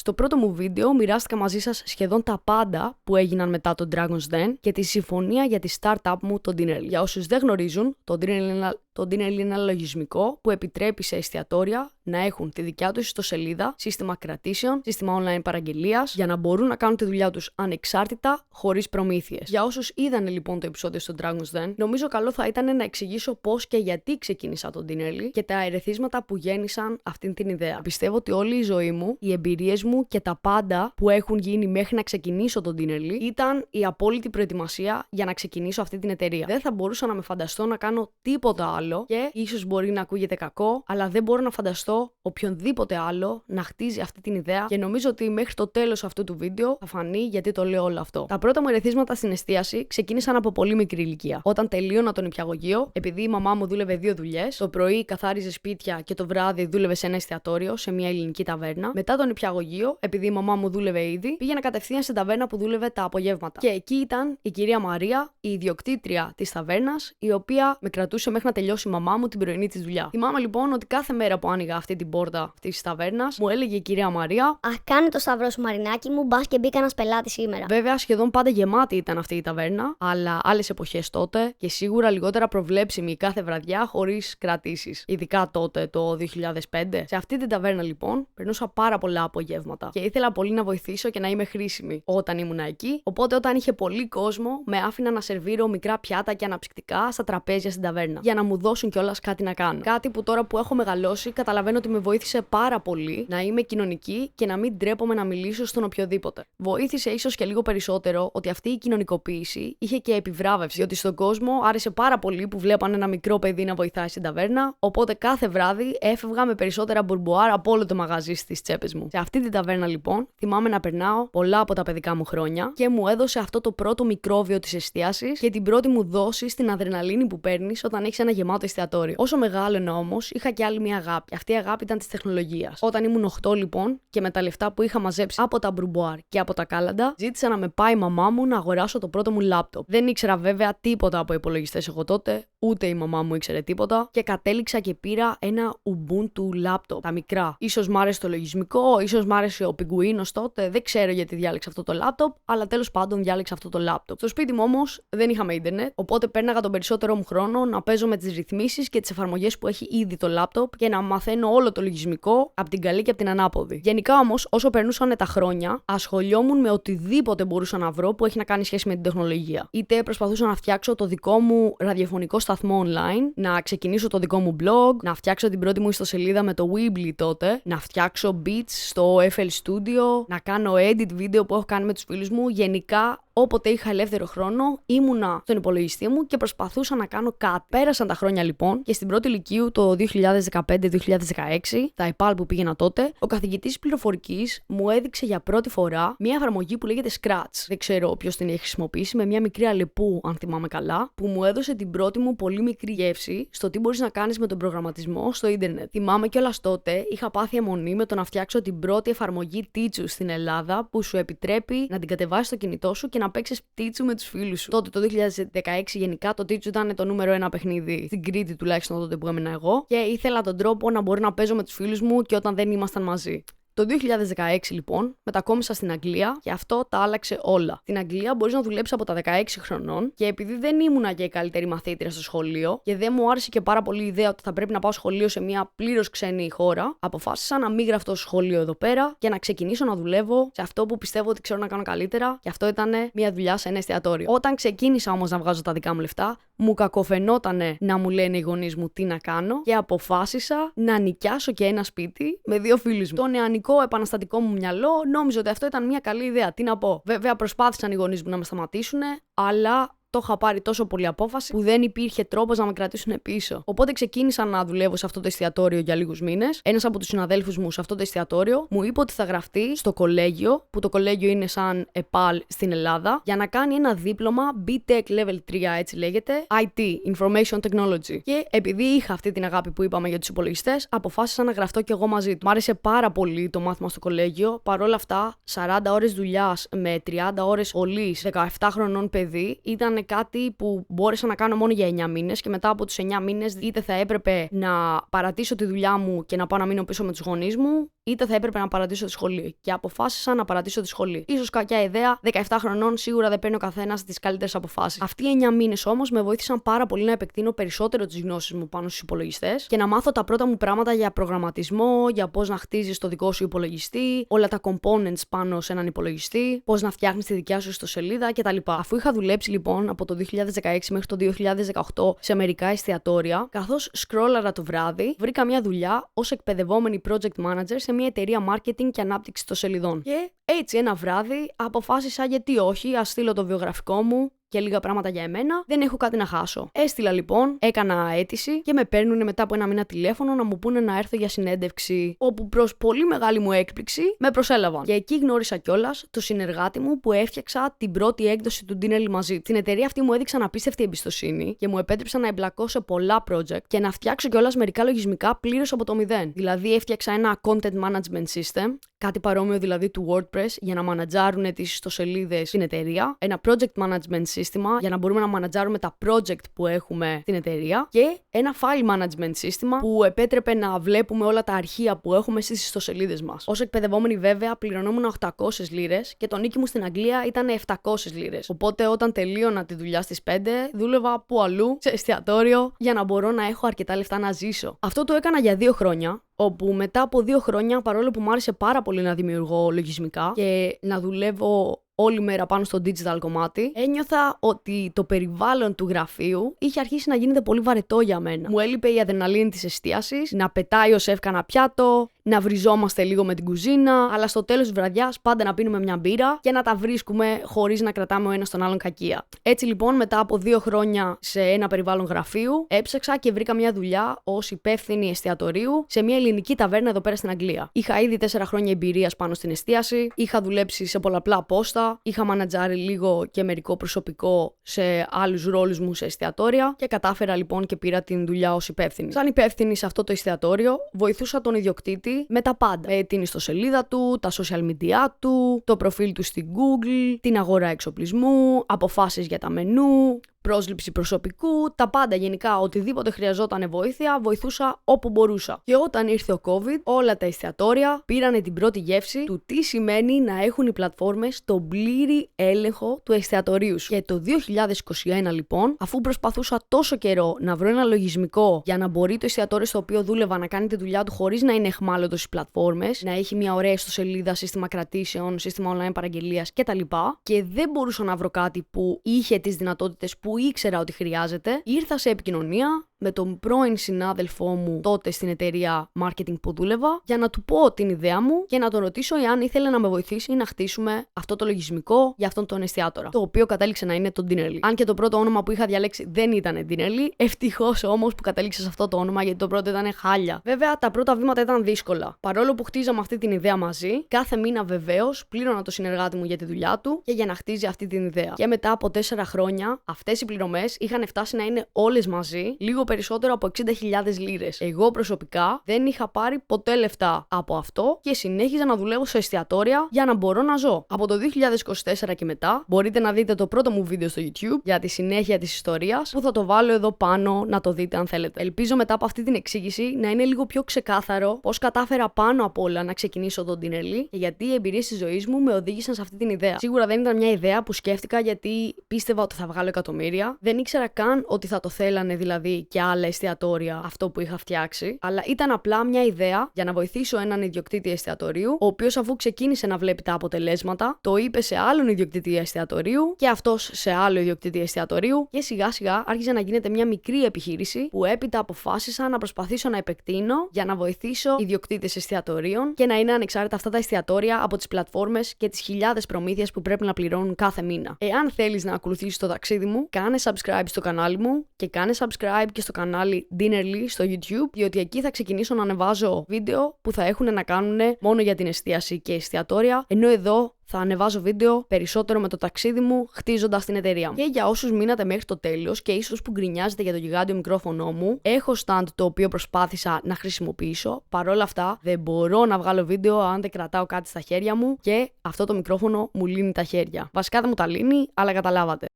Στο πρώτο μου βίντεο μοιράστηκα μαζί σας σχεδόν τα πάντα που έγιναν μετά το Dragon's Den και τη συμφωνία για τη startup μου, το Dinnerly. Για όσους δεν γνωρίζουν, το Dinnerly είναι ένα λογισμικό που επιτρέπει σε εστιατόρια να έχουν τη δικιά τους ιστοσελίδα, σύστημα κρατήσεων, σύστημα online παραγγελίας, για να μπορούν να κάνουν τη δουλειά τους ανεξάρτητα, χωρίς προμήθειες. Για όσους είδανε λοιπόν το επεισόδιο στο Dragon's Den, νομίζω καλό θα ήταν να εξηγήσω πώς και γιατί ξεκίνησα το Dinnerly και τα ερεθίσματα που γέννησαν αυτήν την ιδέα. Πιστεύω ότι όλη η ζωή μου, οι εμπειρίες μου και τα πάντα που έχουν γίνει μέχρι να ξεκινήσω το Dinnerly ήταν η απόλυτη προετοιμασία για να ξεκινήσω αυτή την εταιρεία. Δεν θα μπορούσα να με φανταστώ να κάνω τίποτα άλλο και ίσως μπορεί να ακούγεται κακό, αλλά δεν μπορώ να φανταστώ οποιονδήποτε άλλο να χτίζει αυτή την ιδέα και νομίζω ότι μέχρι το τέλος αυτού του βίντεο θα φανεί γιατί το λέω όλο αυτό. Τα πρώτα μου ερεθίσματα στην εστίαση ξεκίνησαν από πολύ μικρή ηλικία. Όταν τελείωνα το νηπιαγωγείο, επειδή η μαμά μου δούλευε 2 δουλειές, το πρωί καθάριζε σπίτια και το βράδυ δούλευε σε ένα εστιατόριο, σε μια ελληνική ταβέρνα. Μετά το νηπιαγωγείο, επειδή η μαμά μου δούλευε ήδη, πήγαινα κατευθείαν στην ταβέρνα που δούλευε τα απογεύματα. Και εκεί ήταν η κυρία Μαρία, η ιδιοκτήτρια της ταβέρνας, η οποία με κρατούσε μέχρι να τελειώσει η μαμά μου την πρωινή της δουλειά. Θυμάμαι λοιπόν ότι κάθε μέρα που άνοιγα αυτή την πόρτα αυτή τη ταβέρνα, μου έλεγε η κυρία Μαρία: «Α, κάνε το σταυρό σου, Μαρινάκι μου, μπας και μπήκα ένας πελάτης σήμερα». Βέβαια, σχεδόν πάντα γεμάτη ήταν αυτή η ταβέρνα, αλλά άλλες εποχές τότε και σίγουρα λιγότερα προβλέψιμη κάθε βραδιά χωρίς κρατήσεις. Ειδικά τότε, το 2005. Σε αυτή την ταβέρνα λοιπόν, περνούσα πάρα πολλά απογεύματα και ήθελα πολύ να βοηθήσω και να είμαι χρήσιμη όταν ήμουν εκεί. Οπότε, όταν είχε πολύ κόσμο, με άφηνα να σερβίρω μικρά πιάτα και αναψυκτικά στα τραπέζια στην ταβέρνα, για να μου δώσουν κιόλας κάτι να κάνω. Κάτι που τώρα που έχω μεγαλώσει, καταλαβαίνω ότι με βοήθησε πάρα πολύ να είμαι κοινωνική και να μην τρέπομαι να μιλήσω στον οποιοδήποτε. Βοήθησε ίσως και λίγο περισσότερο ότι αυτή η κοινωνικοποίηση είχε και επιβράβευση, διότι στον κόσμο άρεσε πάρα πολύ που βλέπαν ένα μικρό παιδί να βοηθάει στην ταβέρνα, οπότε κάθε βράδυ έφευγα με περισσότερα μπουρμπουάρ από όλο το μαγαζί στις τσέπες μου. Σε αυτή την ταβέρνα λοιπόν θυμάμαι να περνάω πολλά από τα παιδικά μου χρόνια και μου έδωσε αυτό το πρώτο μικρόβιο της εστίασης και την πρώτη μου δόση στην αδρεναλίνη που παίρνεις όταν έχεις ένα γεμάτο εστιατόριο. Όσο μεγάλωνα όμως, είχα και άλλη μια αγάπη. Αυτή η αγάπη ήταν της τεχνολογίας. Όταν ήμουν 8 λοιπόν και με τα λεφτά που είχα μαζέψει από τα μπουρμπουάρ και από τα κάλαντα, ζήτησα να με πάει η μαμά μου να αγοράσω το πρώτο μου λάπτοπ. Δεν ήξερα βέβαια τίποτα από υπολογιστές εγώ τότε, ούτε η μαμά μου ήξερε τίποτα και κατέληξα και πήρα ένα Ubuntu λάπτοπ. Τα μικρά. Ίσως μ' άρεσε το λογισμικό, ίσως μ' άρεσε ο πιγκουίνος τότε, δεν ξέρω γιατί διάλεξα αυτό το λάπτοπ, αλλά τέλος πάντων διάλεξα αυτό το λάπτοπ. Στο σπίτι μου όμως δεν είχαμε ίντερνετ, οπότε πέρναγα τον περισσότερο μου χρόνο να παίζω με τις ρυθμίσεις και τις εφαρμογές που έχει ήδη το λάπτοπ και να μαθαίνω όλο το λογισμικό από την καλή και από την ανάποδη. Γενικά όμως, όσο περνούσαν τα χρόνια, ασχολιόμουν με οτιδήποτε μπορούσα να βρω που έχει να κάνει σχέση με την τεχνολογία. Είτε προσπαθούσα να φτιάξω το δικό μου ραδιοφωνικό σταθμό online, να ξεκινήσω το δικό μου blog, να φτιάξω την πρώτη μου ιστοσελίδα με το Weebly τότε, να φτιάξω beats στο FL Studio, να κάνω edit βίντεο που έχω κάνει με τους φίλους μου. Γενικά, όποτε είχα ελεύθερο χρόνο, ήμουνα στον υπολογιστή μου και προσπαθούσα να κάνω κάτι. Πέρασαν τα χρόνια λοιπόν και στην πρώτη λυκείου το 2015-2016, τα ΕΠΑΛ που πήγαινα τότε, ο καθηγητής πληροφορικής μου έδειξε για πρώτη φορά μια εφαρμογή που λέγεται Scratch. Δεν ξέρω ποιος την έχει χρησιμοποιήσει, με μια μικρή αλεπού, αν θυμάμαι καλά, που μου έδωσε την πρώτη μου πολύ μικρή γεύση στο τι μπορείς να κάνεις με τον προγραμματισμό στο ίντερνετ. Θυμάμαι κιόλας τότε είχα πάθει αιμονή με το να φτιάξω την πρώτη εφαρμογή Teachoo στην Ελλάδα που σου επιτρέπει να την κατεβάσεις στο κινητό σου και να παίξεις Teachoo με τους φίλους σου. Τότε το 2016 γενικά το Teachoo ήταν το νούμερο 1 παιχνίδι, στην Κρήτη τουλάχιστον τότε που έμενα εγώ, και ήθελα τον τρόπο να μπορώ να παίζω με τους φίλους μου και όταν δεν ήμασταν μαζί. Το 2016 λοιπόν μετακόμισα στην Αγγλία και αυτό τα άλλαξε όλα. Στην Αγγλία μπορείς να δουλέψεις από τα 16 χρονών και επειδή δεν ήμουνα και η καλύτερη μαθήτρια στο σχολείο και δεν μου άρεσε και πάρα πολύ η ιδέα ότι θα πρέπει να πάω σχολείο σε μια πλήρως ξένη χώρα, αποφάσισα να μην γραφτώ σχολείο εδώ πέρα και να ξεκινήσω να δουλεύω σε αυτό που πιστεύω ότι ξέρω να κάνω καλύτερα, και αυτό ήταν μια δουλειά σε ένα εστιατόριο. Όταν ξεκίνησα όμως να βγάζω τα δικά μου λεφτά, μου κακοφαινότανε να μου λένε οι γονείς μου τι να κάνω και αποφάσισα να νοικιάσω και ένα σπίτι με 2 φίλους μου. Το νεανικό επαναστατικό μου μυαλό νόμιζε ότι αυτό ήταν μια καλή ιδέα. Τι να πω. Βέβαια, προσπάθησαν οι γονείς μου να με σταματήσουν, αλλά το είχα πάρει τόσο πολύ απόφαση που δεν υπήρχε τρόπος να με κρατήσουν πίσω. Οπότε ξεκίνησα να δουλεύω σε αυτό το εστιατόριο για λίγους μήνες. Ένας από τους συναδέλφους μου σε αυτό το εστιατόριο μου είπε ότι θα γραφτεί στο κολέγιο, που το κολέγιο είναι σαν ΕΠΑΛ στην Ελλάδα, για να κάνει ένα δίπλωμα BTEC Level 3, έτσι λέγεται, IT, Information Technology. Και επειδή είχα αυτή την αγάπη που είπαμε για τους υπολογιστές, αποφάσισα να γραφτώ κι εγώ μαζί του. Μ' άρεσε πάρα πολύ το μάθημα στο κολέγιο. Παρόλα αυτά, 40 ώρες δουλειάς με 30 ώρες ολής 17 χρονών παιδί ήταν κάτι που μπόρεσα να κάνω μόνο για 9 μήνες και μετά από τους 9 μήνες είτε θα έπρεπε να παρατήσω τη δουλειά μου και να πάω να μείνω πίσω με τους γονείς μου, είτε θα έπρεπε να παρατήσω τη σχολή. Και αποφάσισα να παρατήσω τη σχολή. Ίσως κακιά ιδέα, 17 χρονών σίγουρα δεν παίρνει ο καθένας τις καλύτερες αποφάσεις. Αυτοί οι 9 μήνες όμως με βοήθησαν πάρα πολύ να επεκτείνω περισσότερο τις γνώσεις μου πάνω στους υπολογιστές και να μάθω τα πρώτα μου πράγματα για προγραμματισμό, για πώς να χτίζεις το δικό σου υπολογιστή, όλα τα components πάνω σε έναν υπολογιστή, πώς να φτιάχνεις τη δικιά σου ιστοσελίδα κτλ. Αφού είχα δουλέψει λοιπόν από το 2016 μέχρι το 2018 σε μερικά εστιατόρια, καθώς σκρόλαρα το βράδυ, βρήκα μια δουλειά ως εκπαιδευόμενη project manager σε μια εταιρεία marketing και ανάπτυξη ιστοσελιδών. Και έτσι ένα βράδυ αποφάσισα γιατί όχι, ας στείλω το βιογραφικό μου και λίγα πράγματα για εμένα, δεν έχω κάτι να χάσω. Έστειλα λοιπόν, έκανα αίτηση και με παίρνουν μετά από ένα μήνα τηλέφωνο να μου πούνε να έρθω για συνέντευξη, όπου προς πολύ μεγάλη μου έκπληξη με προσέλαβαν. Και εκεί γνώρισα κιόλας το συνεργάτη μου που έφτιαξα την πρώτη έκδοση του Dinnerly μαζί. Στην εταιρεία αυτή μου έδειξαν απίστευτη εμπιστοσύνη και μου επέτρεψαν να εμπλακώ σε πολλά project και να φτιάξω κιόλας μερικά λογισμικά πλήρως από το μηδέν. Δηλαδή έφτιαξα ένα content management system, κάτι παρόμοιο δηλαδή του WordPress, για να μανατζάρουν τις ιστοσελίδες στην εταιρεία, ένα project management σύστημα για να μπορούμε να μανατζάρουμε τα project που έχουμε στην εταιρεία και ένα file management σύστημα που επέτρεπε να βλέπουμε όλα τα αρχεία που έχουμε στις ιστοσελίδες μας. Ως εκπαιδευόμενη βέβαια πληρωνόμουν 800 λίρες και το νίκη μου στην Αγγλία ήταν 700 λίρες. Οπότε όταν τελείωνα τη δουλειά στις 5, δούλευα που αλλού, σε εστιατόριο, για να μπορώ να έχω αρκετά λεφτά να ζήσω. Αυτό το έκανα για 2 χρόνια. Όπου μετά από 2 χρόνια, παρόλο που μου άρεσε πάρα πολύ να δημιουργώ λογισμικά και να δουλεύω όλη μέρα πάνω στο digital κομμάτι, ένιωθα ότι το περιβάλλον του γραφείου είχε αρχίσει να γίνεται πολύ βαρετό για μένα. Μου έλειπε η αδρεναλίνη της εστίασης, να πετάει ο σεφ κανένα πιάτο, να βριζόμαστε λίγο με την κουζίνα, αλλά στο τέλος της βραδιάς πάντα να πίνουμε μια μπύρα και να τα βρίσκουμε χωρίς να κρατάμε ο ένας τον άλλον κακία. Έτσι λοιπόν, μετά από 2 χρόνια σε ένα περιβάλλον γραφείου, έψαξα και βρήκα μια δουλειά ως υπεύθυνη εστιατορίου σε μια ελληνική ταβέρνα εδώ πέρα στην Αγγλία. Είχα ήδη 4 χρόνια εμπειρίας πάνω στην εστίαση, είχα δουλέψει σε πολλαπλά πόστα, είχα μανατζάρει λίγο και μερικό προσωπικό σε άλλους ρόλους μου σε εστιατόρια και κατάφερα λοιπόν και πήρα την δουλειά ως υπεύθυνη. Σαν υπεύθυνη σε αυτό το εστιατόριο, βοηθούσα τον ιδιοκτήτη με τα πάντα. Με την ιστοσελίδα του, τα social media του, το προφίλ του στην Google, την αγορά εξοπλισμού, αποφάσεις για τα μενού, πρόσληψη προσωπικού, τα πάντα γενικά, οτιδήποτε χρειαζόταν βοήθεια, βοηθούσα όπου μπορούσα. Και όταν ήρθε ο COVID, όλα τα εστιατόρια πήρανε την πρώτη γεύση του τι σημαίνει να έχουν οι πλατφόρμες τον πλήρη έλεγχο του εστιατορίου σου. Και το 2021 λοιπόν, αφού προσπαθούσα τόσο καιρό να βρω ένα λογισμικό για να μπορεί το εστιατόριο στο οποίο δούλευα να κάνει τη δουλειά του χωρίς να είναι εχμάλωτο στις πλατφόρμες, να έχει μια ωραία ιστοσελίδα, σύστημα κρατήσεων, σύστημα online παραγγελίας κτλ. Και δεν μπορούσα να βρω κάτι που είχε τις δυνατότητες που ήξερα ότι χρειάζεται, ήρθα σε επικοινωνία με τον πρώην συνάδελφό μου τότε στην εταιρεία marketing που δούλευα για να του πω την ιδέα μου και να τον ρωτήσω εάν ήθελε να με βοηθήσει να χτίσουμε αυτό το λογισμικό για αυτόν τον εστιατόρα. Το οποίο κατέληξε να είναι το Dinnerly. Αν και το πρώτο όνομα που είχα διαλέξει δεν ήταν Dinnerly, ευτυχώς όμως που κατέληξε σε αυτό το όνομα γιατί το πρώτο ήταν χάλια. Βέβαια τα πρώτα βήματα ήταν δύσκολα. Παρόλο που χτίζαμε αυτή την ιδέα μαζί, κάθε μήνα βεβαίως πλήρωνα το συνεργάτη μου για τη δουλειά του και για να χτίζει αυτή την ιδέα. Και μετά από 4 χρόνια, αυτές οι πληρωμές είχαν φτάσει να είναι όλες μαζί, λίγο περισσότερο από 60.000 λίρες. Εγώ προσωπικά δεν είχα πάρει ποτέ λεφτά από αυτό και συνέχιζα να δουλεύω σε εστιατόρια για να μπορώ να ζω. Από το 2024 και μετά μπορείτε να δείτε το πρώτο μου βίντεο στο YouTube για τη συνέχεια της ιστορίας που θα το βάλω εδώ πάνω να το δείτε αν θέλετε. Ελπίζω μετά από αυτή την εξήγηση να είναι λίγο πιο ξεκάθαρο πώς κατάφερα πάνω απ' όλα να ξεκινήσω τον Dinnerly και γιατί οι εμπειρίες της ζωής μου με οδήγησαν σε αυτή την ιδέα. Σίγουρα δεν ήταν μια ιδέα που σκέφτηκα γιατί πίστευα ότι θα βγάλω εκατομμύρια. Δεν ήξερα καν ότι θα το θέλανε δηλαδή και άλλα εστιατόρια αυτό που είχα φτιάξει, αλλά ήταν απλά μια ιδέα για να βοηθήσω έναν ιδιοκτήτη εστιατορίου, ο οποίος αφού ξεκίνησε να βλέπει τα αποτελέσματα, το είπε σε άλλον ιδιοκτήτη εστιατορίου και αυτός σε άλλο ιδιοκτήτη εστιατορίου και σιγά σιγά άρχισε να γίνεται μια μικρή επιχείρηση που έπειτα αποφάσισα να προσπαθήσω να επεκτείνω για να βοηθήσω ιδιοκτήτες εστιατορίων και να είναι ανεξάρτητα αυτά τα εστιατόρια από τις πλατφόρμες και τις χιλιάδες προμήθειες που πρέπει να πληρώνουν κάθε μήνα. Εάν θέλεις να ακολουθήσεις το ταξίδι μου, κάνε subscribe στο κανάλι μου και κάνε subscribe και στο κανάλι Dinnerly στο YouTube, διότι εκεί θα ξεκινήσω να ανεβάζω βίντεο που θα έχουν να κάνουν μόνο για την εστίαση και εστιατόρια, ενώ εδώ θα ανεβάζω βίντεο περισσότερο με το ταξίδι μου χτίζοντας την εταιρεία μου. Και για όσους μείνατε μέχρι το τέλος και ίσως που γκρινιάζετε για το γιγάντιο μικρόφωνο μου, έχω stand το οποίο προσπάθησα να χρησιμοποιήσω. Παρ' όλα αυτά, δεν μπορώ να βγάλω βίντεο αν δεν κρατάω κάτι στα χέρια μου και αυτό το μικρόφωνο μου λύνει τα χέρια. Βασικά δεν μου τα λύνει, αλλά καταλάβατε.